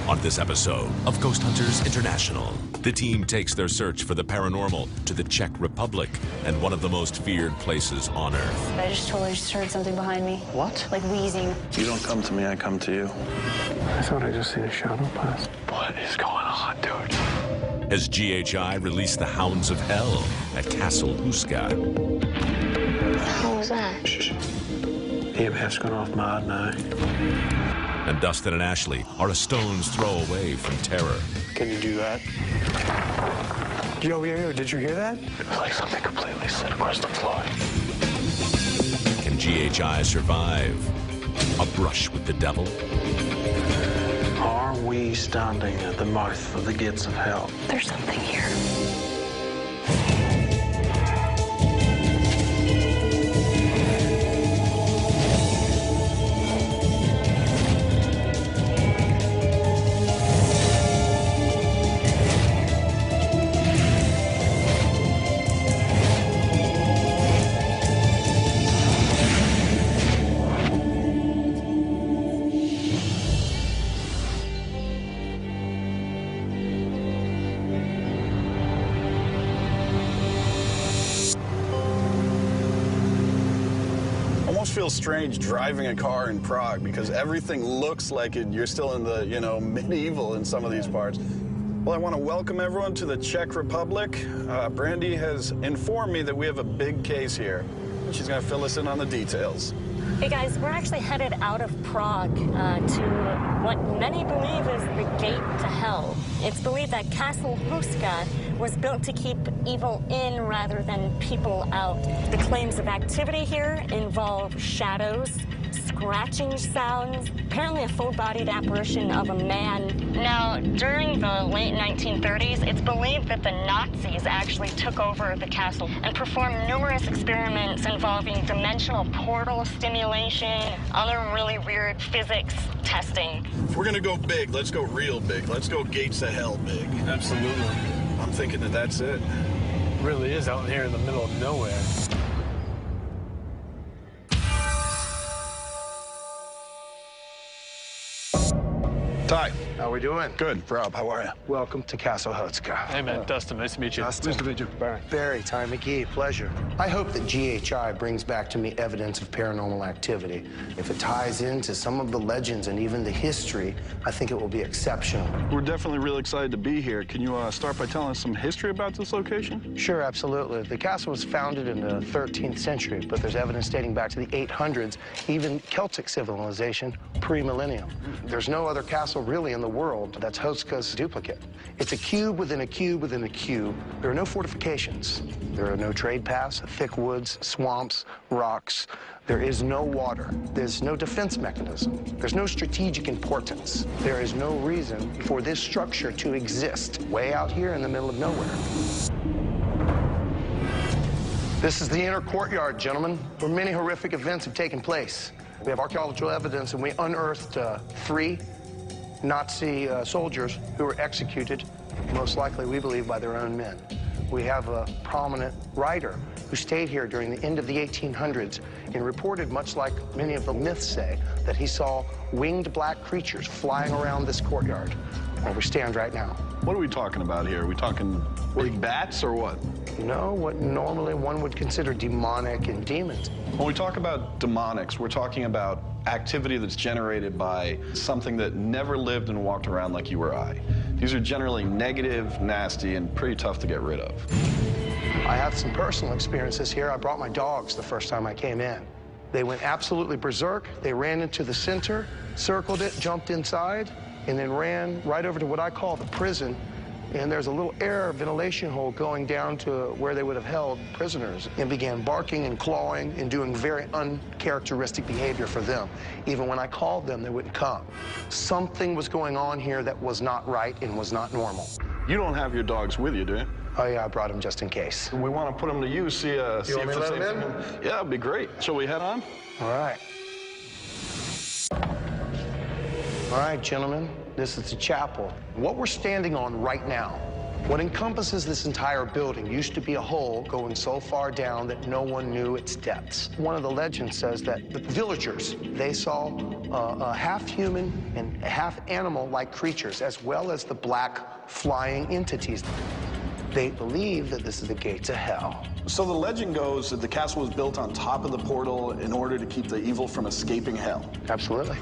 On this episode of Ghost Hunters International, the team takes their search for the paranormal to the Czech Republic and one of the most feared places on Earth. I totally heard something behind me. What? Like wheezing. You don't come to me, I come to you. I thought I just seen a shadow pass. What is going on, dude? As GHI release the Hounds of Hell at Castle Huska. What was that? Shh. EMF's gone off mad now. And Dustin and Ashley are a stone's throw away from terror. Can you do that? Yo, did you hear that? It was like something completely slid across the floor. Can GHI survive a brush with the devil? Are we standing at the mouth of the gates of hell? There's something here. Feels strange driving a car in Prague because everything looks like you're still in the, medieval in some of these parts. Well, I want to welcome everyone to the Czech Republic. Brandy has informed me that we have a big case here, and she's going to fill us in on the details. Hey guys, we're actually headed out of Prague to what many believe is the gate to hell. It's believed that Castle Huska was built to keep evil in rather than people out. The claims of activity here involve shadows, scratching sounds, apparently a full-bodied apparition of a man. Now, during the late 1930s, it's believed that the Nazis actually took over the castle and performed numerous experiments involving dimensional portal stimulation, other really weird physics testing. If we're going to go big, let's go real big. Let's go gates to hell big. Absolutely. I'm thinking that that's it. It really is out here in the middle of nowhere. Ty. How we doing? Good. Rob, how are you? Welcome to Castle Huska. Hey, man, Dustin, nice to meet you. Dustin. Nice to meet you. Barry, Ty McGee, pleasure. I hope that GHI brings back to me evidence of paranormal activity. If it ties into some of the legends and even the history, I think it will be exceptional. We're definitely real excited to be here. Can you start by telling us some history about this location? Sure, absolutely. The castle was founded in the 13th century, but there's evidence dating back to the 800s, even Celtic civilization, pre-millennium. There's no other castle really in the world that's Huska's duplicate. It's a cube within a cube within a cube. There are no fortifications. There are no trade paths, thick woods, swamps, rocks. There is no water. There's no defense mechanism. There's no strategic importance. There is no reason for this structure to exist way out here in the middle of nowhere. This is the inner courtyard, gentlemen, where many horrific events have taken place. We have archaeological evidence, and we unearthed 3 Nazi soldiers who were executed, most likely, we believe, by their own men. We have a prominent writer who stayed here during the end of the 1800s and reported, much like many of the myths say, that he saw winged black creatures flying around this courtyard where we stand right now. What are we talking about here? Are we talking big bats or what? No, what normally one would consider demonic and demons. When we talk about demonics, we're talking about activity that's generated by something that never lived and walked around like you or I. These are generally negative, nasty, and pretty tough to get rid of. I have some personal experiences here. I brought my dogs the first time I came in. They went absolutely berserk. They ran into the center, circled it, jumped inside, and then ran right over to what I call the prison. And there's a little air ventilation hole going down to where they would have held prisoners, and began barking and clawing and doing very uncharacteristic behavior for them. Even when I called them, they wouldn't come. Something was going on here that was not right and was not normal. You don't have your dogs with you, do you? Oh, yeah, I brought them just in case. We want to put them to use, see want me to let them in? Yeah, it'd be great. Shall we head on? All right. All right, gentlemen, this is the chapel. What we're standing on right now What encompasses this entire building used to be a hole going so far down that no one knew its depths. One of the legends says that the villagers, they saw half-human and half-animal-like creatures, as well as the black flying entities. They believe that this is the gate to hell. So the legend goes that the castle was built on top of the portal in order to keep the evil from escaping hell. Absolutely.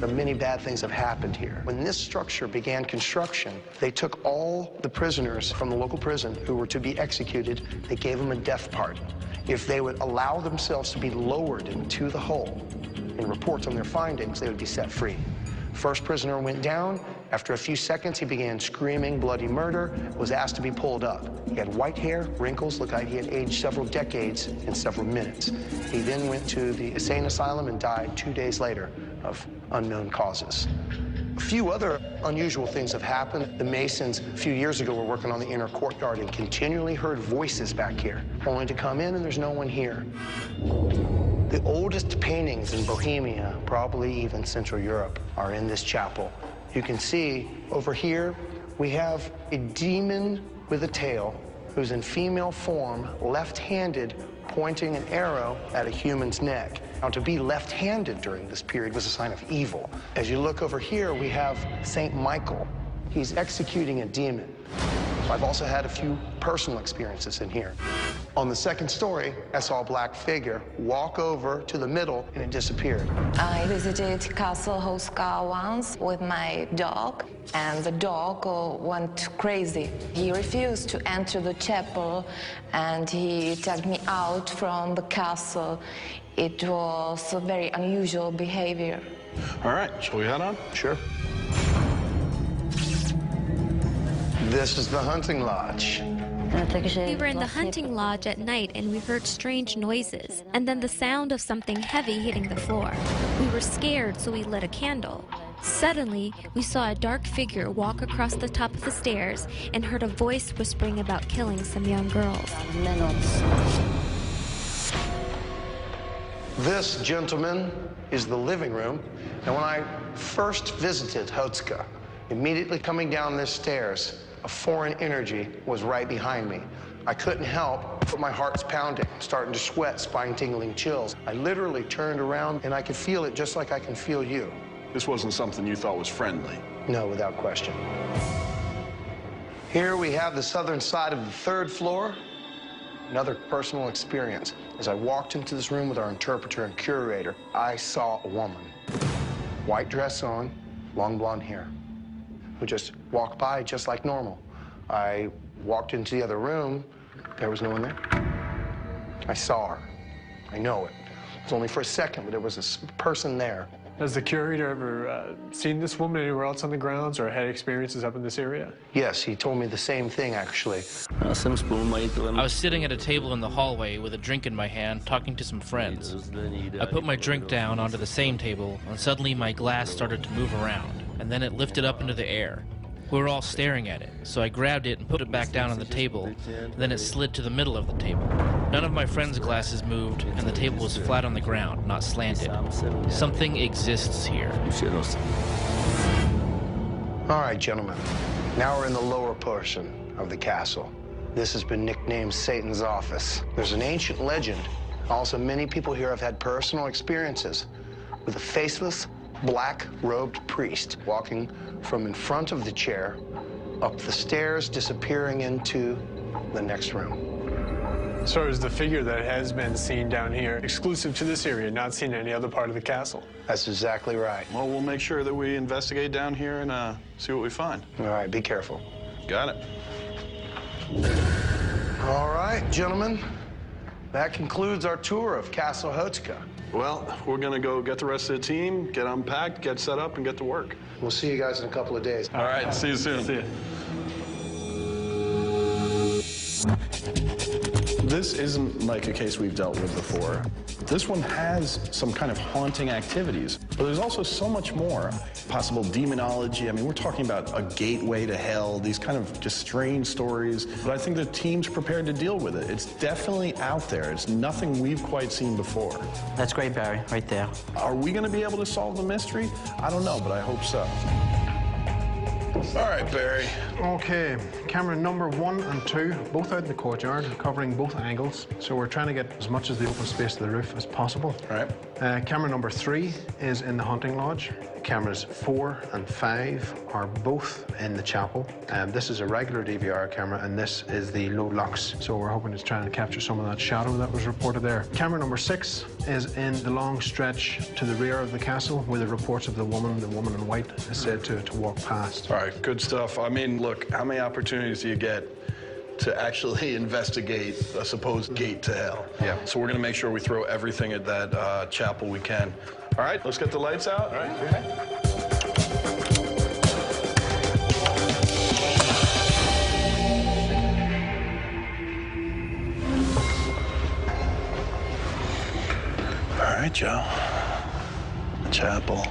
Many bad things have happened here. When this structure began construction, they took all the prisoners from the local prison who were to be executed, they gave them a death pardon. If they would allow themselves to be lowered into the hole and report on their findings, they would be set free. First prisoner went down. After a few seconds, he began screaming bloody murder, was asked to be pulled up. He had white hair, wrinkles, looked like he had aged several decades in several minutes. He then went to the insane asylum and died 2 days later of unknown causes. A few other unusual things have happened. The Masons, a few years ago, were working on the inner courtyard and continually heard voices back here, only to come in and there's no one here. The oldest paintings in Bohemia, probably even Central Europe, are in this chapel. You can see over here, we have a demon with a tail who's in female form, left-handed, pointing an arrow at a human's neck. Now, to be left-handed during this period was a sign of evil. As you look over here, we have Saint Michael. He's executing a demon. I've also had a few personal experiences in here. On the second story, I saw a black figure walk over to the middle, and it disappeared. I visited Castle Huska once with my dog, and the dog went crazy. He refused to enter the chapel, and he tagged me out from the castle. It was a very unusual behavior. All right, shall we head on? Sure. This is the hunting lodge. We were in the hunting lodge at night and we heard strange noises, and then the sound of something heavy hitting the floor. We were scared, so we lit a candle. Suddenly, we saw a dark figure walk across the top of the stairs and heard a voice whispering about killing some young girls. This, gentlemen, is the living room. And when I first visited Hotska, immediately coming down this stairs, a foreign energy was right behind me. I couldn't help, but my heart's pounding, starting to sweat, spine-tingling chills. I literally turned around, and I could feel it just like I can feel you. This wasn't something you thought was friendly. No, without question. Here we have the southern side of the third floor. Another personal experience. As I walked into this room with our interpreter and curator, I saw a woman, white dress on, long blonde hair, who just walked by just like normal. I walked into the other room. There was no one there. I saw her. I know it. It was only for a second, but there was this person there. Has the curator ever seen this woman anywhere else on the grounds or had experiences up in this area? Yes, he told me the same thing, actually. I was sitting at a table in the hallway with a drink in my hand, talking to some friends. I put my drink down onto the same table, and suddenly my glass started to move around, and then it lifted up into the air. We were all staring at it, so I grabbed it and put it back down on the table, then it slid to the middle of the table. None of my friends' glasses moved, and the table was flat on the ground, not slanted. Something exists here. All right, gentlemen. Now we're in the lower portion of the castle. This has been nicknamed Satan's office. There's an ancient legend. Also, many people here have had personal experiences with a faceless, black-robed priest walking from in front of the chair, up the stairs, disappearing into the next room. So is the figure that has been seen down here exclusive to this area, not seen in any other part of the castle? That's exactly right. Well, we'll make sure that we investigate down here and see what we find. All right, be careful. Got it. All right, gentlemen. That concludes our tour of Castle Hotska. Well, we're gonna go get the rest of the team, get unpacked, get set up, and get to work. We'll see you guys in a couple of days. All right, see you soon. See you. This isn't like a case we've dealt with before. This one has some kind of haunting activities, but there's also so much more. Possible demonology. I mean, we're talking about a gateway to hell, these kind of just strange stories. But I think the team's prepared to deal with it. It's definitely out there. It's nothing we've quite seen before. That's great, Barry, right there. Are we going to be able to solve the mystery? I don't know, but I hope so. All right, Barry. Okay, camera number 1 and 2, both out in the courtyard, covering both angles. So we're trying to get as much of the open space of the roof as possible. Right. Camera number 3 is in the hunting lodge. Cameras 4 and 5 are both in the chapel. This is a regular DVR camera, and this is the low lux. So we're hoping to try and capture some of that shadow that was reported there. Camera number 6 is in the long stretch to the rear of the castle, where the reports of the woman in white is said to walk past. All right, good stuff. I mean, look, how many opportunities do you get to actually investigate a supposed gate to hell? Yeah. So we're gonna make sure we throw everything at that chapel we can. All right, let's get the lights out. All right, okay. All right, Joe. The chapel.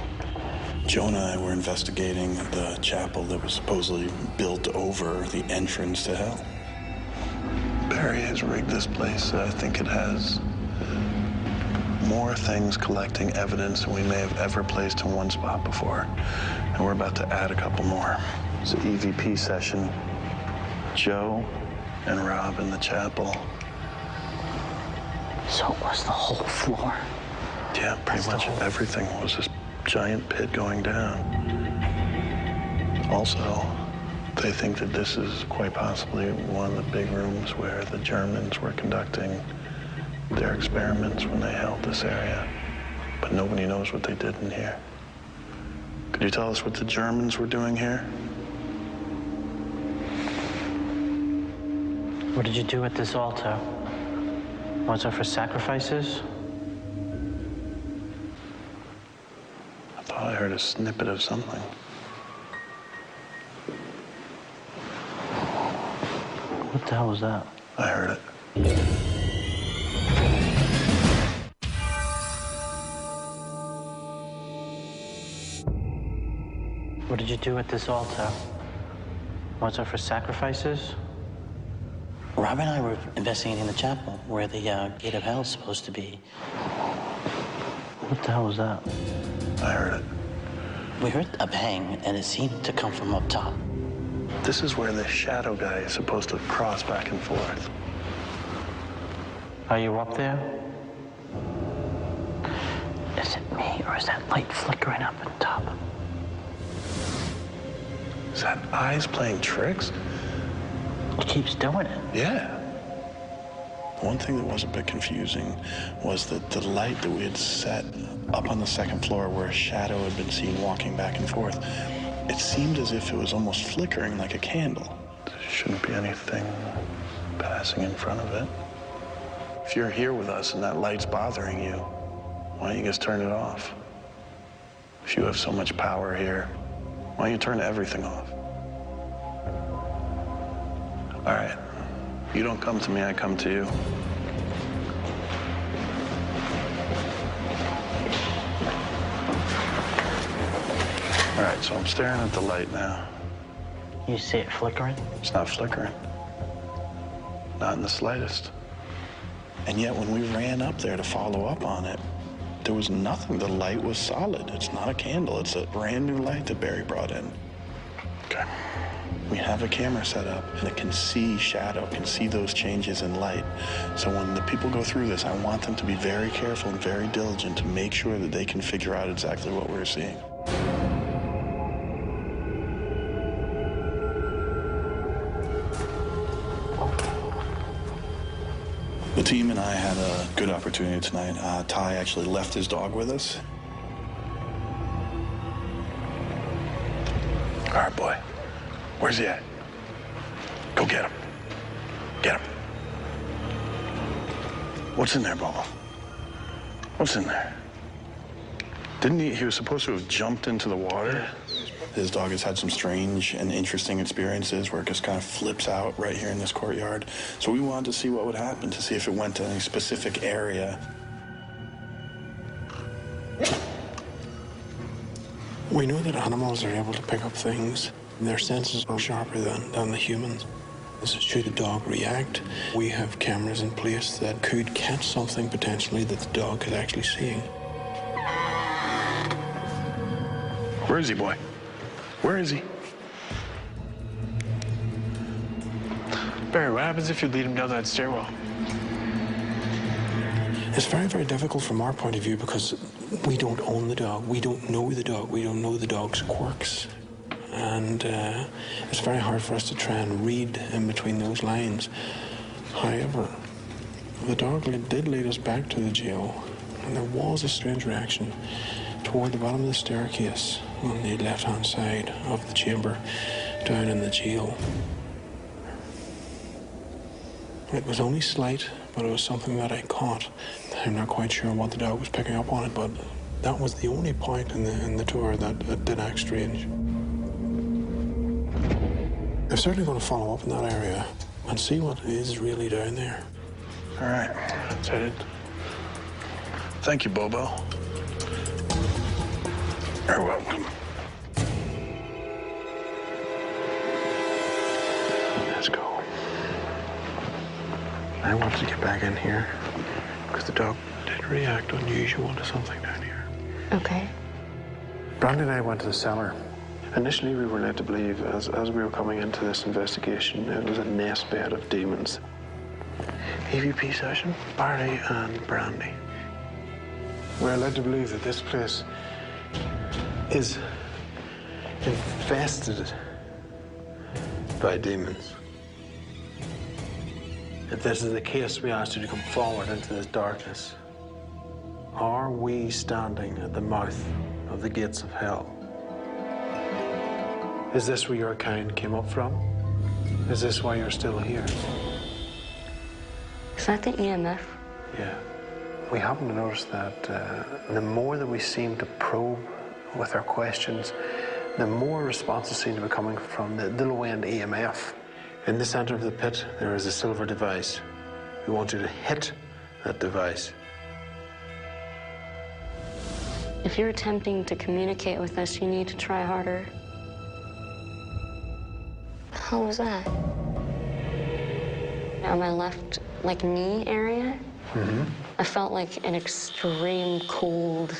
Joe and I were investigating the chapel that was supposedly built over the entrance to hell. Barry has rigged this place. I think it has more things collecting evidence than we may have ever placed in one spot before. And we're about to add a couple more. It's an EVP session. Joe and Rob in the chapel. So it was the whole floor? Yeah, pretty much everything was this giant pit going down. Also, they think that this is quite possibly one of the big rooms where the Germans were conducting their experiments when they held this area. But nobody knows what they did in here. Could you tell us what the Germans were doing here? What did you do at this altar? Was it for sacrifices? I thought I heard a snippet of something. What the hell was that? I heard it. What did you do at this altar? Was it for sacrifices? Rob and I were investigating the chapel where the gate of hell is supposed to be. What the hell was that? I heard it. We heard a bang, and it seemed to come from up top. This is where the shadow guy is supposed to cross back and forth. Are you up there? Is it me, or is that light flickering up at the top? Is that eyes playing tricks? It keeps doing it. Yeah. One thing that was a bit confusing was that the light that we had set up on the second floor where a shadow had been seen walking back and forth, it seemed as if it was almost flickering like a candle. There shouldn't be anything passing in front of it. If you're here with us and that light's bothering you, why don't you just turn it off? If you have so much power here, why don't you turn everything off? All right. You don't come to me, I come to you. All right, so I'm staring at the light now. You see it flickering? It's not flickering. Not in the slightest. And yet when we ran up there to follow up on it, there was nothing. The light was solid. It's not a candle. It's a brand new light that Barry brought in. Okay. We have a camera set up that can see shadow, can see those changes in light. So when the people go through this, I want them to be very careful and very diligent to make sure that they can figure out exactly what we're seeing. The team and I had a good opportunity tonight. Ty actually left his dog with us. All right, boy. Where's he at? Go get him. Get him. What's in there, Bobo? What's in there? Didn't he was supposed to have jumped into the water? His dog has had some strange and interesting experiences where it just kind of flips out right here in this courtyard. So we wanted to see what would happen, to see if it went to any specific area. We know that animals are able to pick up things. Their senses are sharper than the humans. This is should the dog react. We have cameras in place that could catch something potentially that the dog is actually seeing. Where is he, boy? Where is he? Barry, what happens if you lead him down that stairwell? It's very, very difficult from our point of view because we don't own the dog. We don't know the dog. We don't know the dog's quirks. And it's very hard for us to try and read in between those lines. However, the dog did lead us back to the jail, and there was a strange reaction toward the bottom of the staircase on the left-hand side of the chamber down in the jail. It was only slight, but it was something that I caught. I'm not quite sure what the dog was picking up on it, but that was the only point in the tour that did act strange. I'm certainly going to follow up in that area and see what is really down there. All right. That's it. Thank you, Bobo. You're welcome. Let's go. I wanted to get back in here because the dog did react unusual to something down here. Okay. Brandy and I went to the cellar. Initially, we were led to believe, as we were coming into this investigation, it was a nest bed of demons. EVP session, Barry and Brandy. We're led to believe that this place is infested by demons. If this is the case, we ask you to come forward into this darkness. Are we standing at the mouth of the gates of hell? Is this where your kind came up from? Is this why you're still here? Is that the EMF? Yeah. We happen to notice that the more that we seem to probe with our questions, the more responses seem to be coming from the low-end EMF. In the center of the pit, there is a silver device. We want you to hit that device. If you're attempting to communicate with us, you need to try harder. How was that? On my left, knee area, I felt like an extreme cold,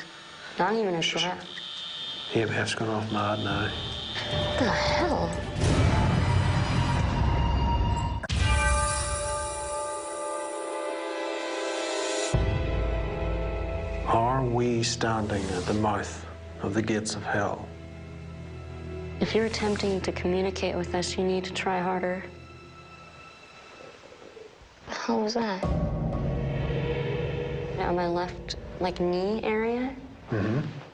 not even a draft. EMF's gone off mad now. What the hell? Are we standing at the mouth of the gates of hell? If you're attempting to communicate with us, you need to try harder. How was that? On my left, knee area,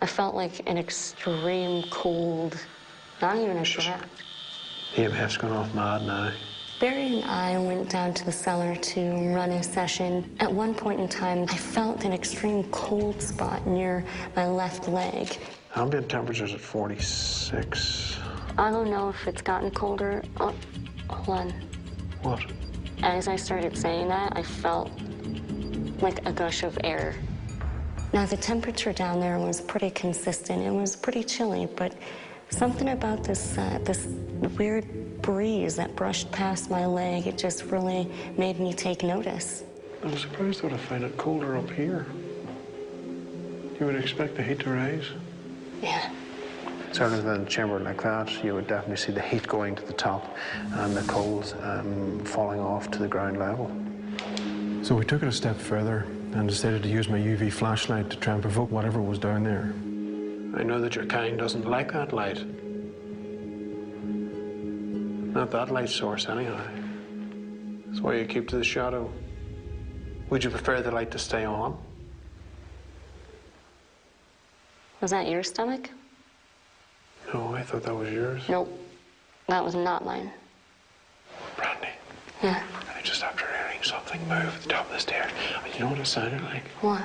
I felt like an extreme cold, not even a draft. EMF's gone off mad now. Barry and I went down to the cellar to run a session. At one point in time, I felt an extreme cold spot near my left leg. Ambient temperature's at 46. I don't know if it's gotten colder. Oh, hold on. What? As I started saying that, I felt like a gush of air. Now, the temperature down there was pretty consistent. It was pretty chilly, but something about this weird breeze that brushed past my leg, it just really made me take notice. I'm surprised I would have found it colder up here. You would expect the heat to rise? Yeah. Certainly in a chamber like that, you would definitely see the heat going to the top and the coals falling off to the ground level. So we took it a step further and decided to use my UV flashlight to try and provoke whatever was down there. I know that your kind doesn't like that light. Not that light source, anyhow. That's why you keep to the shadow. Would you prefer the light to stay on? Was that your stomach? No, I thought that was yours. Nope. That was not mine. Brandy. Yeah. I just after hearing something move at the top of the stairs. And you know what it sounded like? What?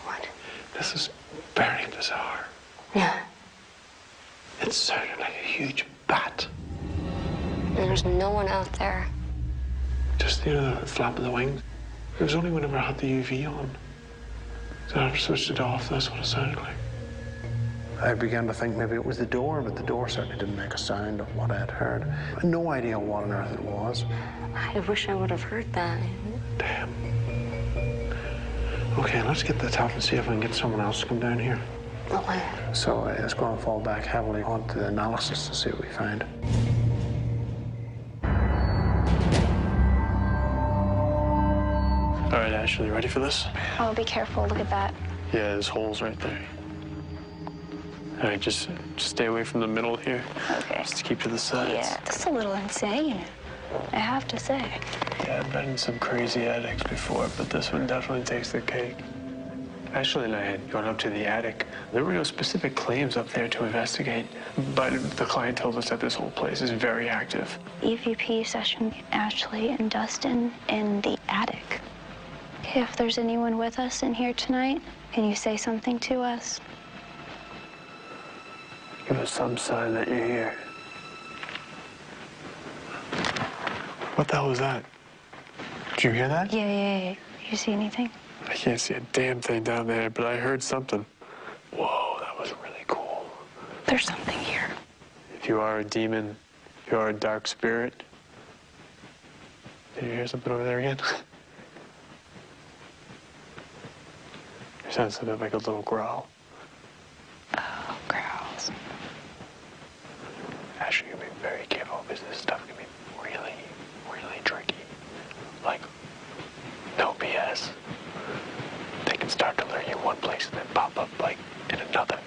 What? This is very bizarre. Yeah. It sounded like a huge bat. There's no one out there. Just, the flap of the wings. It was only whenever I had the UV on. So I switched it off, that's what it sounded like. I began to think maybe it was the door, but the door certainly didn't make a sound of what I had heard. I had no idea what on earth it was. I wish I would have heard that. Damn. Okay, let's get to the top and see if I can get someone else to come down here. Okay. So it's going to fall back heavily onto the analysis to see what we find. Ashley, ready for this? Oh, be careful. Look at that. Yeah, there's holes right there. All right, just stay away from the middle here. Okay. Just keep to the sides. Yeah, that's a little insane, I have to say. Yeah, I've been in some crazy attics before, but this one definitely takes the cake. Ashley and I had gone up to the attic. There were no specific claims up there to investigate, but the client told us that this whole place is very active. EVP session, Ashley and Dustin in the attic. If there's anyone with us in here tonight, can you say something to us? Give us some sign that you're here. What the hell was that? Did you hear that? Yeah. You see anything? I can't see a damn thing down there, but I heard something. Whoa, that was really cool. There's something here. If you are a demon, if you are a dark spirit. Did you hear something over there again? It sounds something like a little growl. Oh, growls. Ashley, you gotta be very careful because this stuff can be really, really tricky. Like, no BS. They can start to lure you in one place and then pop up, like, in another.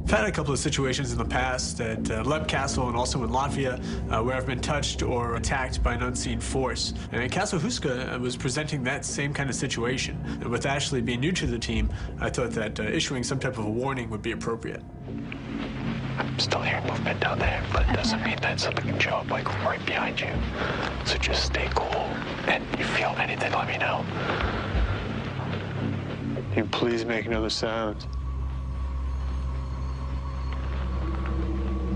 I've had a couple of situations in the past at Lep Castle and also in Latvia where I've been touched or attacked by an unseen force. And Castle Huska was presenting that same kind of situation. And with Ashley being new to the team, I thought that issuing some type of a warning would be appropriate. I'm still hearing movement down there, but it doesn't mean that something can show up, like, right behind you. So just stay cool. And if you feel anything, let me know. Can you please make another sound?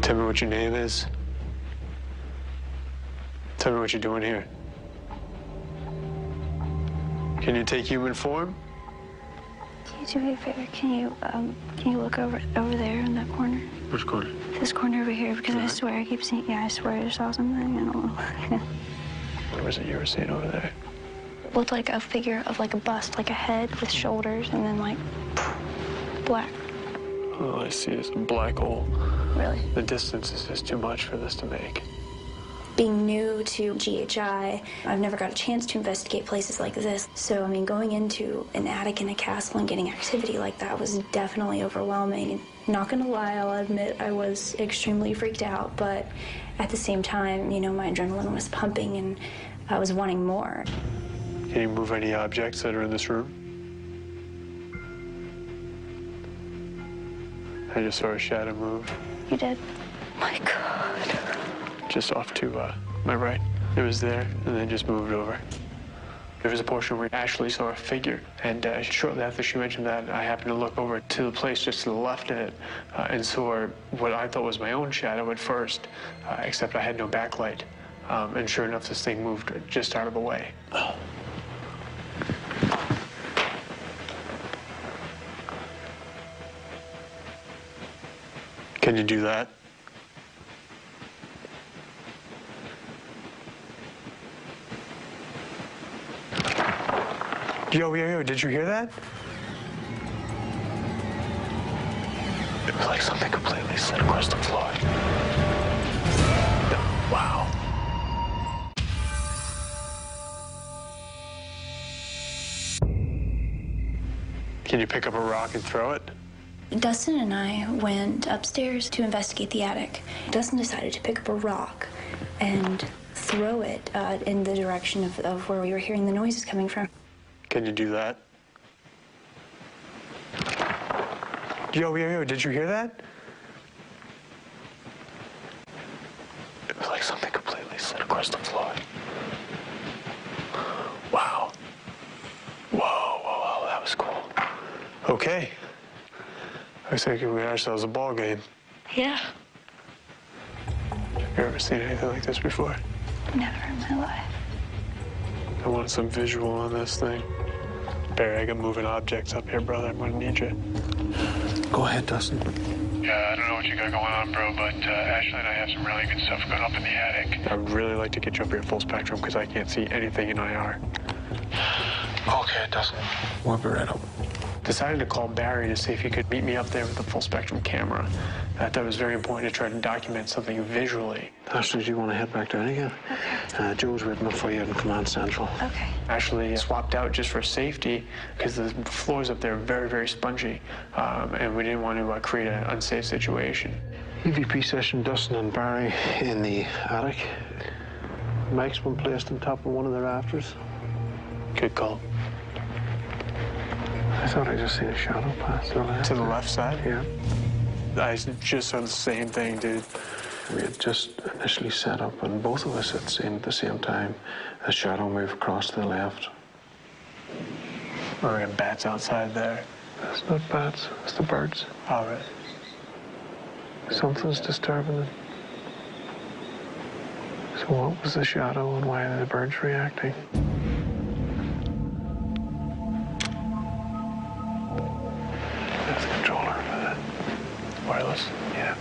Tell me what your name is. Tell me what you're doing here. Can you take human form? Can you do me a favor? Can you look over there in that corner? Which corner? This corner over here, because I swear I keep seeing. Yeah, I swear I saw something. I don't know. What was it you were seeing over there? It looked like a figure of like a bust, like a head with shoulders, and then like black. All I see is a black hole. Really? The distance is just too much for this to make. Being new to GHI, I've never got a chance to investigate places like this. So, I mean, going into an attic in a castle and getting activity like that was definitely overwhelming. Not gonna lie, I'll admit I was extremely freaked out, but at the same time, you know, my adrenaline was pumping and I was wanting more. Can you move any objects that are in this room? I just saw a shadow move. You did? My God. Just off to my right. It was there, and then just moved over. There was a portion where Ashley saw a figure, and shortly after she mentioned that, I happened to look over to the place just to the left of it, and saw what I thought was my own shadow at first, except I had no backlight. And sure enough, this thing moved just out of the way. Can you do that? Yo, did you hear that? It was like something completely slid across the floor. Wow. Can you pick up a rock and throw it? Dustin and I went upstairs to investigate the attic. Dustin decided to pick up a rock and throw it in the direction of where we were hearing the noises coming from. Can you do that? Yo, did you hear that? It was like something completely slid across the floor. Wow. Whoa, that was cool. Okay. Looks like we got ourselves a ball game. Yeah. Have you ever seen anything like this before? Never in my life. I want some visual on this thing. Barry, I got moving objects up here, brother. I'm gonna need you. Go ahead, Dustin. Yeah, I don't know what you got going on, bro, but Ashley and I have some really good stuff going up in the attic. I would really like to get you up here full spectrum because I can't see anything in IR. Okay, Dustin. We'll be right up. Decided to call Barry to see if he could meet me up there with the full spectrum camera. I thought it was very important to try to document something visually. Ashley, do you want to head back down again? Okay. Joe's waiting for you in Command Central. Okay. Actually swapped out just for safety because the floors up there are very, very spongy, and we didn't want to create an unsafe situation. EVP session, Dustin and Barry in the attic. Mike's been placed on top of one of the rafters. Good call. I thought I just seen a shadow pass to the left. To the left side? Yeah. I just saw the same thing, dude. We had just initially set up, and both of us had seen at the same time a shadow move across to the left. Or we have bats outside there. It's not bats, it's the birds. All right. Something's disturbing it. So what was the shadow and why are the birds reacting? That's the controller for that. Wireless? Yeah.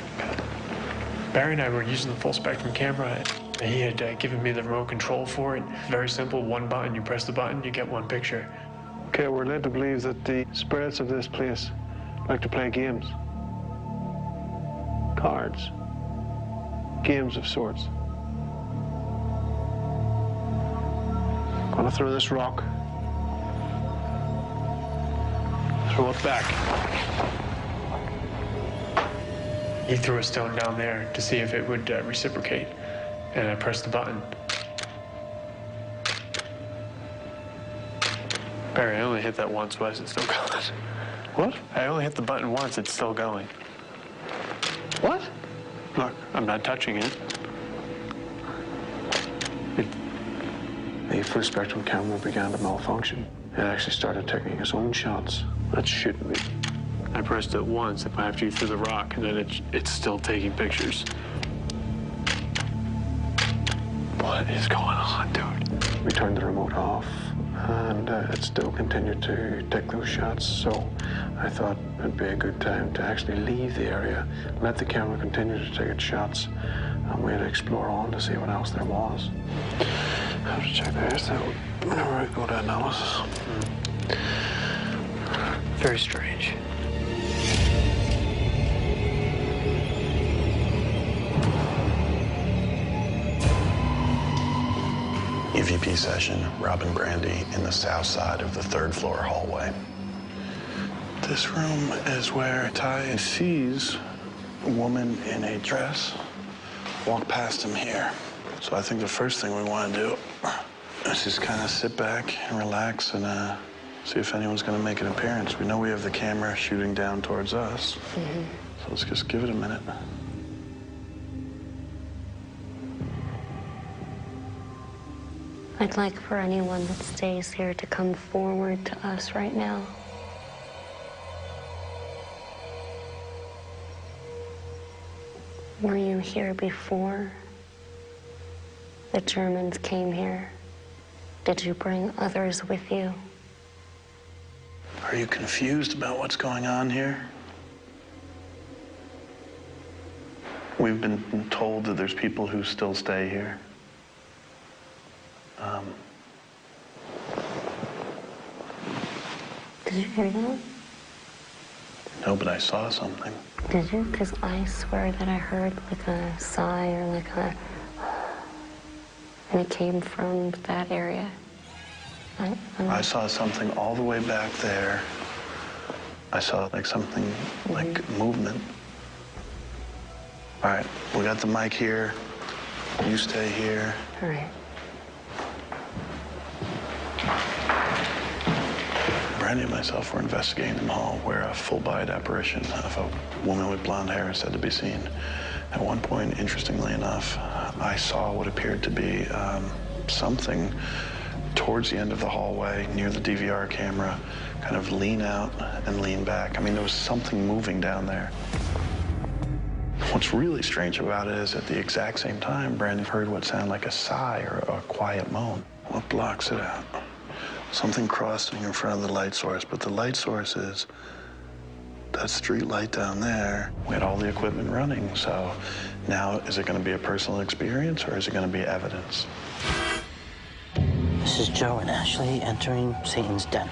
Barry and I were using the full spectrum camera. He had given me the remote control for it. Very simple, one button, you press the button, you get one picture. Okay, we're led to believe that the spirits of this place like to play games. Cards. Games of sorts. Gonna throw this rock. Throw it back. He threw a stone down there to see if it would reciprocate, and I pressed the button. Barry, I only hit that once. Why is it still going? What? I only hit the button once. It's still going. What? Look, I'm not touching it. The full spectrum camera began to malfunction. It actually started taking its own shots. That's shooting me. I pressed it once after you threw the rock, and then it's still taking pictures. What is going on, dude? We turned the remote off, and it still continued to take those shots. So I thought it'd be a good time to actually leave the area, let the camera continue to take its shots, and we'd explore on to see what else there was. I have to check this out whenever I go to analysis. Very strange. EVP session, Rob and Brandy in the south side of the 3rd floor hallway. This room is where Ty sees a woman in a dress walk past him here. So I think the first thing we want to do is just kind of sit back and relax and see if anyone's going to make an appearance. We know we have the camera shooting down towards us. So let's just give it a minute. I'd like for anyone that stays here to come forward to us right now. Were you here before the Germans came here? Did you bring others with you? Are you confused about what's going on here? We've been told that there's people who still stay here. Did you hear that? No, but I saw something. Did you? Because I swear that I heard like a sigh or like a... And it came from that area. I saw something all the way back there. I saw like something like movement. All right, we got the mic here. You stay here. All right. Brandy and myself were investigating in the hall where a full-bodied apparition of a woman with blonde hair is said to be seen. At one point, interestingly enough, I saw what appeared to be something towards the end of the hallway near the DVR camera kind of lean out and lean back. I mean, there was something moving down there. What's really strange about it is at the exact same time, Brandy heard what sounded like a sigh or a quiet moan. What blocks it out? Something crossing in front of the light source, but the light source is that street light down there. We had all the equipment running, so now is it going to be a personal experience or is it going to be evidence? This is Joe and Ashley entering Satan's den.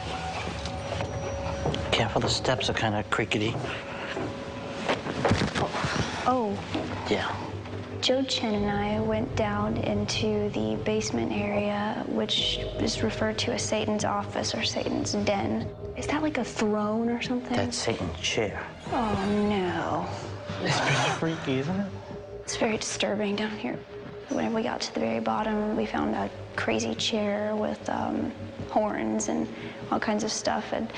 Careful, the steps are kind of creakety. Oh. Yeah. Joe Chen and I went down into the basement area, which is referred to as Satan's office or Satan's den. Is that like a throne or something? That's Satan's chair. Oh, no. It's pretty freaky, isn't it? It's very disturbing down here. When we got to the very bottom, we found a crazy chair with horns and all kinds of stuff, and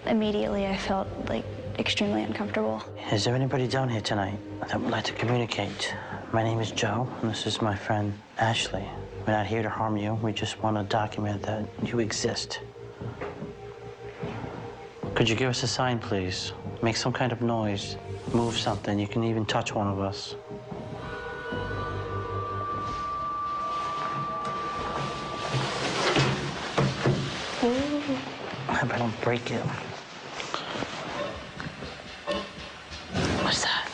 immediately I felt like extremely uncomfortable. Is there anybody down here tonight that would like to communicate? My name is Joe, and this is my friend Ashley. We're not here to harm you. We just want to document that you exist. Could you give us a sign, please? Make some kind of noise. Move something. You can even touch one of us. I hope I don't break it. What's that?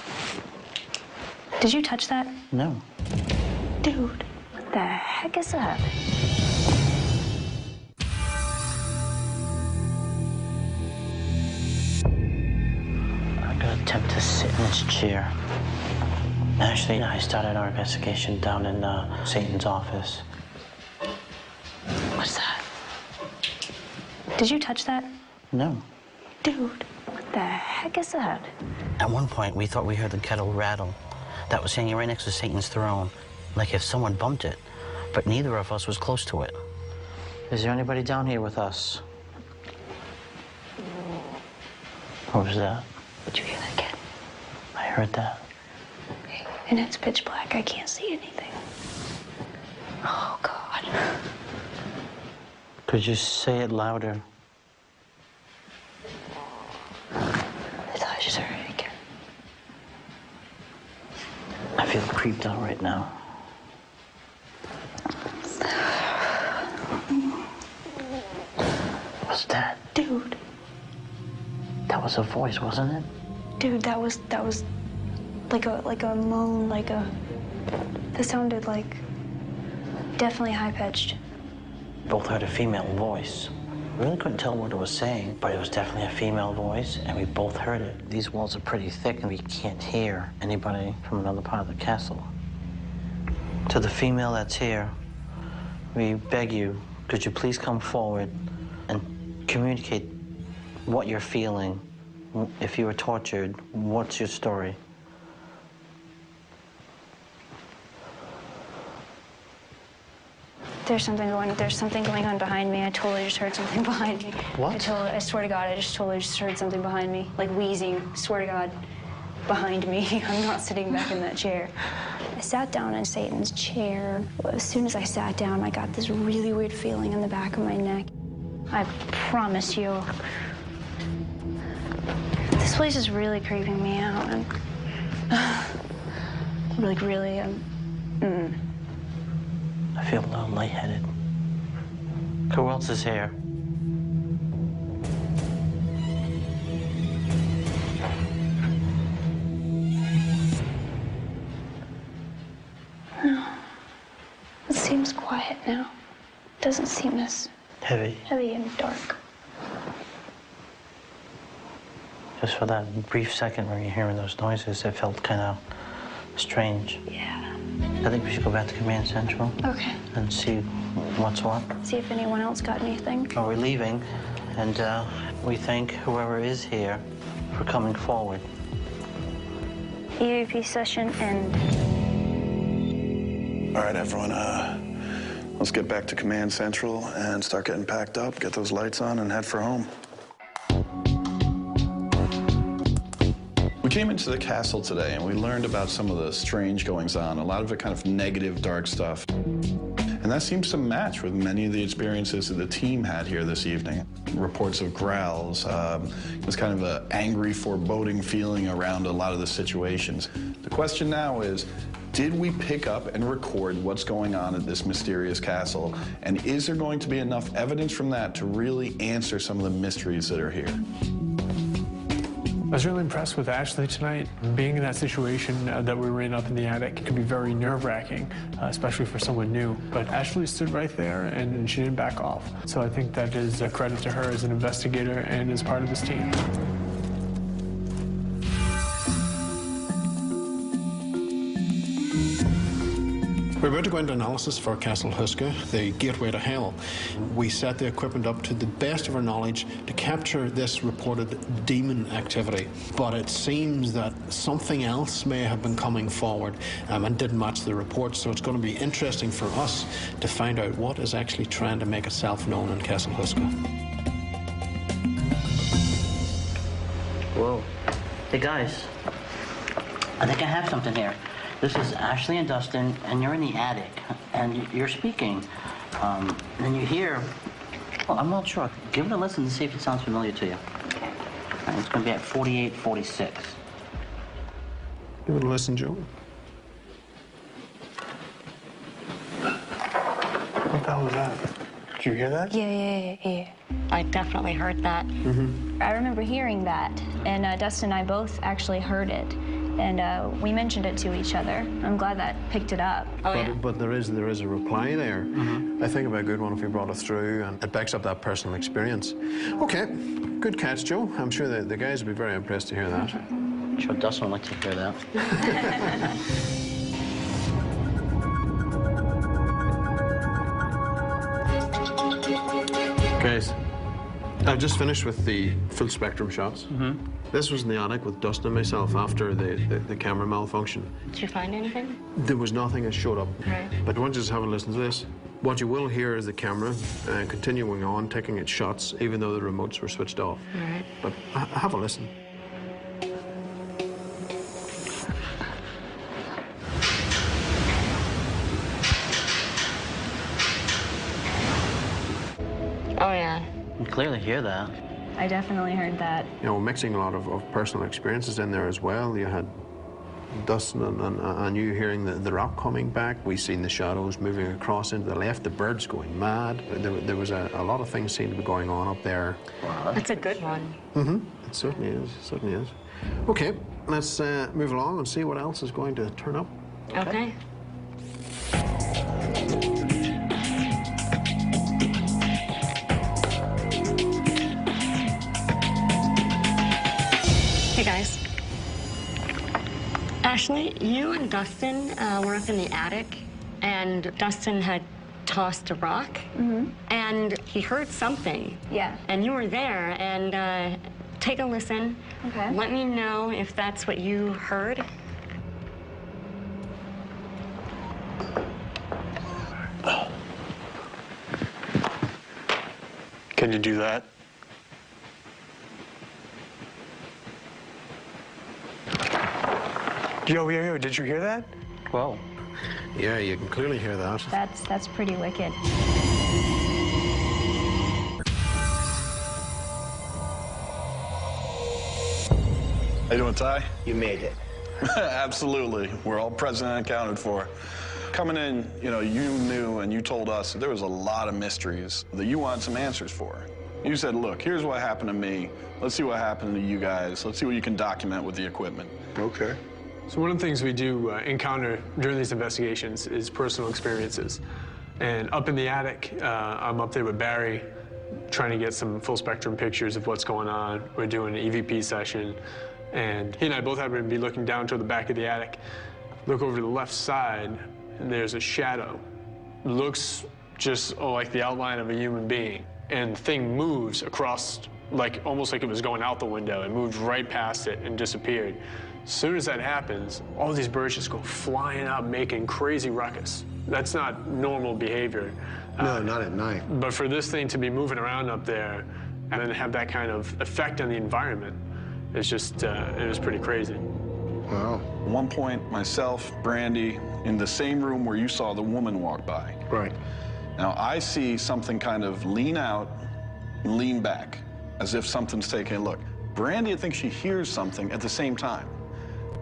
Did you touch that? No. Dude, what the heck is that? I'm gonna attempt to sit in this chair. Ashley and I started our investigation down in Satan's office. What's that? Did you touch that? No. Dude, what the heck is that? At one point, we thought we heard the kettle rattle. That was hanging right next to Satan's throne, like if someone bumped it, but neither of us was close to it. Is there anybody down here with us? What was that? Did you hear that, kid? I heard that. And it's pitch black. I can't see anything. Oh, God. Could you say it louder? I thought I just heard it again. I feel creeped out right now. What's that? Dude. That was a voice, wasn't it? Dude, that was like a moan, that sounded like definitely high-pitched. Both heard a female voice. We really couldn't tell what it was saying, but it was definitely a female voice, and we both heard it. These walls are pretty thick, and we can't hear anybody from another part of the castle. To the female that's here, we beg you, could you please come forward and communicate what you're feeling? If you were tortured, what's your story? There's something going on behind me. I totally just heard something behind me. What? I swear to God, I just totally just heard something behind me, like wheezing. Swear to God, behind me. I'm not sitting back in that chair. I sat down in Satan's chair. As soon as I sat down, I got this really weird feeling in the back of my neck. I promise you, this place is really creeping me out. And like really, I feel a little lightheaded. Who else is here? No. It seems quiet now. It doesn't seem as Heavy. heavy and dark. Just for that brief second when you're hearing those noises, it felt kind of strange. Yeah. I think we should go back to Command Central. Okay. And see what's what. See if anyone else got anything. We're leaving, and we thank whoever is here for coming forward. EAP session end. All right, everyone, let's get back to Command Central and start getting packed up, get those lights on, and head for home. We came into the castle today and we learned about some of the strange goings-on, a lot of it kind of negative, dark stuff. And that seems to match with many of the experiences that the team had here this evening. Reports of growls, this kind of an angry, foreboding feeling around a lot of the situations. The question now is, did we pick up and record what's going on at this mysterious castle? And is there going to be enough evidence from that to really answer some of the mysteries that are here? I was really impressed with Ashley tonight. Being in that situation that we were in up in the attic can be very nerve-wracking, especially for someone new. But Ashley stood right there and she didn't back off. So I think that is a credit to her as an investigator and as part of this team. We're about to go into analysis for Castle Huska, the gateway to hell. We set the equipment up to the best of our knowledge to capture this reported demon activity. But it seems that something else may have been coming forward and didn't match the report. So it's going to be interesting for us to find out what is actually trying to make itself known in Castle Huska. Whoa. Hey, guys. I think I have something here. This is Ashley and Dustin, and you're in the attic, and you're speaking. And you hear, well, I'm not sure. Give it a listen to see if it sounds familiar to you. Okay. All right, it's going to be at 4846. Give it a listen, Joe. What the hell was that? Did you hear that? Yeah. I definitely heard that. Mm-hmm. I remember hearing that, and Dustin and I both actually heard it. And we mentioned it to each other. I'm glad that picked it up. But there is a reply there. I think it'd be a good one if we brought it through, and it backs up that personal experience. Okay, good catch, Joe. I'm sure the guys would be very impressed to hear that. I'm sure Dustin would like to hear that. Guys, I've just finished with the full spectrum shots. This was in the attic with Dustin and myself after the camera malfunction. Did you find anything? There was nothing that showed up. Right. But I want you to have a listen to this. What you will hear is the camera continuing on, taking its shots, even though the remotes were switched off. Right. But have a listen. Oh, yeah. You can clearly hear that. I definitely heard that. You know, mixing a lot of personal experiences in there as well. You had Dustin and you hearing the rock coming back. We seen the shadows moving across into the left, the birds going mad. There was a lot of things seemed to be going on up there. Wow. That's a good one. It certainly is, certainly is. Okay, let's move along and see what else is going to turn up. Okay. Hey, guys. Ashley, you and Dustin were up in the attic, and Dustin had tossed a rock, and he heard something. Yeah. And you were there, and take a listen. Okay. Let me know if that's what you heard. Can you do that? Yo, did you hear that? Whoa. Yeah, you can clearly hear that. That's pretty wicked. How you doing, Ty? You made it. Absolutely. We're all present and accounted for. Coming in, you knew and you told us that there was a lot of mysteries that you wanted some answers for. You said, look, here's what happened to me. Let's see what happened to you guys. Let's see what you can document with the equipment. Okay. So one of the things we do encounter during these investigations is personal experiences. And up in the attic, I'm up there with Barry trying to get some full spectrum pictures of what's going on. We're doing an EVP session. And he and I both happen to be looking down toward the back of the attic. Look over to the left side, and there's a shadow. Looks just like the outline of a human being. And the thing moves across, almost like it was going out the window. It moved right past it and disappeared. As soon as that happens, all these birds just go flying up, making crazy ruckus. That's not normal behavior. No, not at night. But for this thing to be moving around up there and then have that kind of effect on the environment, it's just, it was pretty crazy. Wow. At one point, myself, Brandy, in the same room where you saw the woman walk by. Right. Now, I see something kind of lean out and lean back, as if something's taking a look. Brandy, I think she hears something at the same time.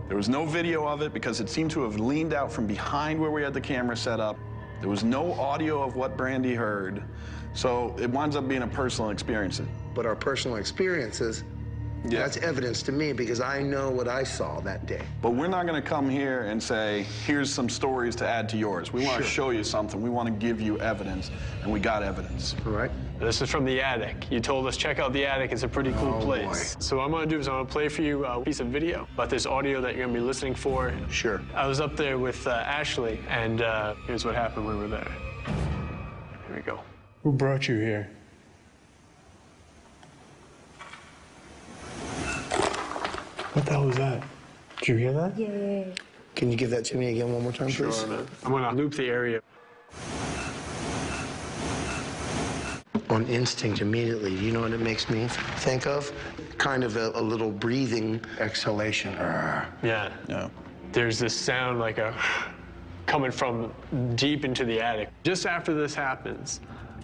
There was no video of it because it seemed to have leaned out from behind where we had the camera set up. There was no audio of what Brandy heard. So it winds up being a personal experience. But our personal experiences Yeah. That's evidence to me because I know what I saw that day. But we're not going to come here and say, here's some stories to add to yours. We want to show you something. We want to give you evidence, and we got evidence. All right. This is from the attic. You told us check out the attic. It's a pretty cool place. Boy. So what I'm going to do is I'm going to play for you a piece of video about this audio that you're going to be listening for. Sure. I was up there with Ashley, and here's what happened when we were there. Here we go. Who brought you here? What the hell was that? Did you hear that? Yeah. Can you give that to me again one more time, please? Sure, man. I'm going to loop the area. On instinct immediately, you know what it makes me think of? Kind of a little breathing exhalation. Yeah. There's this sound like a coming from deep into the attic. Just after this happens,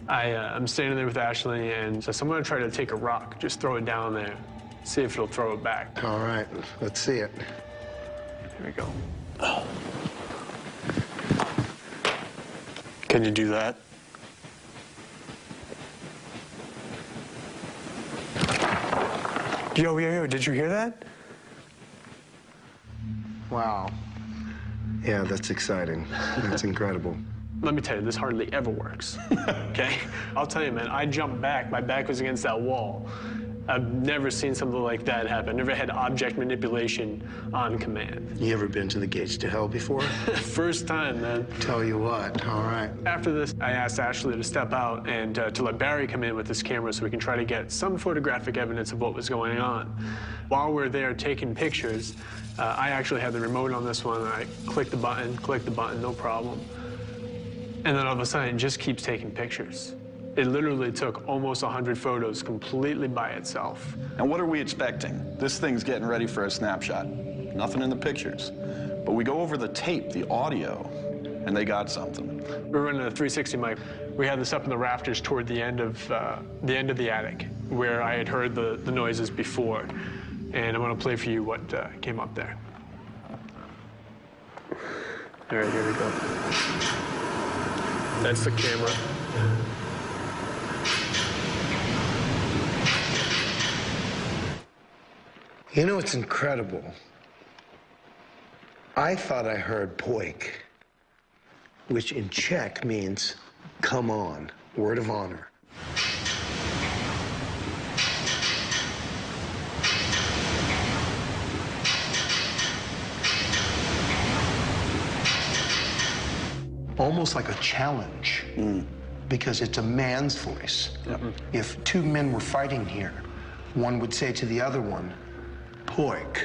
I'm standing there with Ashley, and so I'm going to try to take a rock, just throw it down there, see if it'll throw it back. All right, let's see it. Here we go. Can you do that? Yo, did you hear that? Wow. Yeah, that's exciting. That's incredible. Let me tell you, this hardly ever works, okay? I'll tell you, man, I jumped back. My back was against that wall. I've never seen something like that happen. Never had object manipulation on command. You ever been to the gates to hell before? First time, man. Tell you what, all right. After this, I asked Ashley to step out and to let Barry come in with his camera so we can try to get some photographic evidence of what was going on. While we're there taking pictures, I actually had the remote on this one. I click the button, no problem. And then all of a sudden, it just keeps taking pictures. It literally took almost 100 photos completely by itself. And what are we expecting? This thing's getting ready for a snapshot. Nothing in the pictures. But we go over the tape, the audio, and they got something. We're running a 360 mic. We had this up in the rafters toward the end of the attic, where I had heard the noises before. And I'm going to play for you what came up there. All right, here we go. That's the camera. You know, it's incredible. I thought I heard poik, which in Czech means come on, word of honor. Almost like a challenge, because it's a man's voice. If two men were fighting here, one would say to the other one, poik,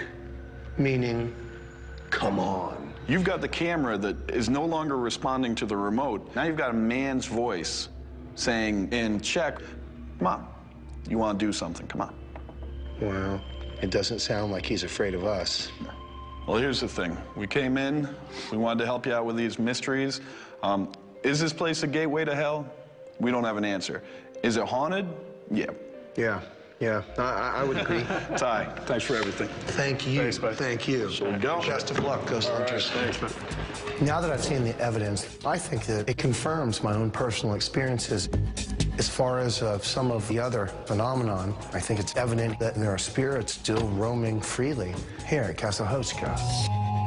meaning, come on. You've got the camera that is no longer responding to the remote. Now you've got a man's voice saying in Czech, come on, you want to do something, come on. Well, it doesn't sound like he's afraid of us. Well, here's the thing. We came in, we wanted to help you out with these mysteries. Is this place a gateway to hell? We don't have an answer. Is it haunted? Yeah. Yeah, I would agree. Ty, thanks for everything. Thank you. Thanks, bud. Thank you. So go. Best of luck, Ghost Hunters. Right, thanks, man. Now that I've seen the evidence, I think that it confirms my own personal experiences. As far as some of the other phenomenon, I think it's evident that there are spirits still roaming freely here at Castle Hoska.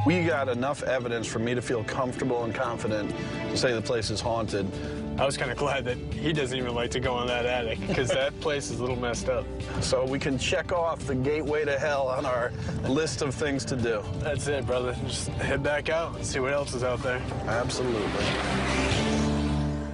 We got enough evidence for me to feel comfortable and confident to say the place is haunted. I was kind of glad that he doesn't even like to go in that attic, because that place is a little messed up. So we can check off the gateway to hell on our list of things to do. That's it, brother. Just head back out and see what else is out there. Absolutely.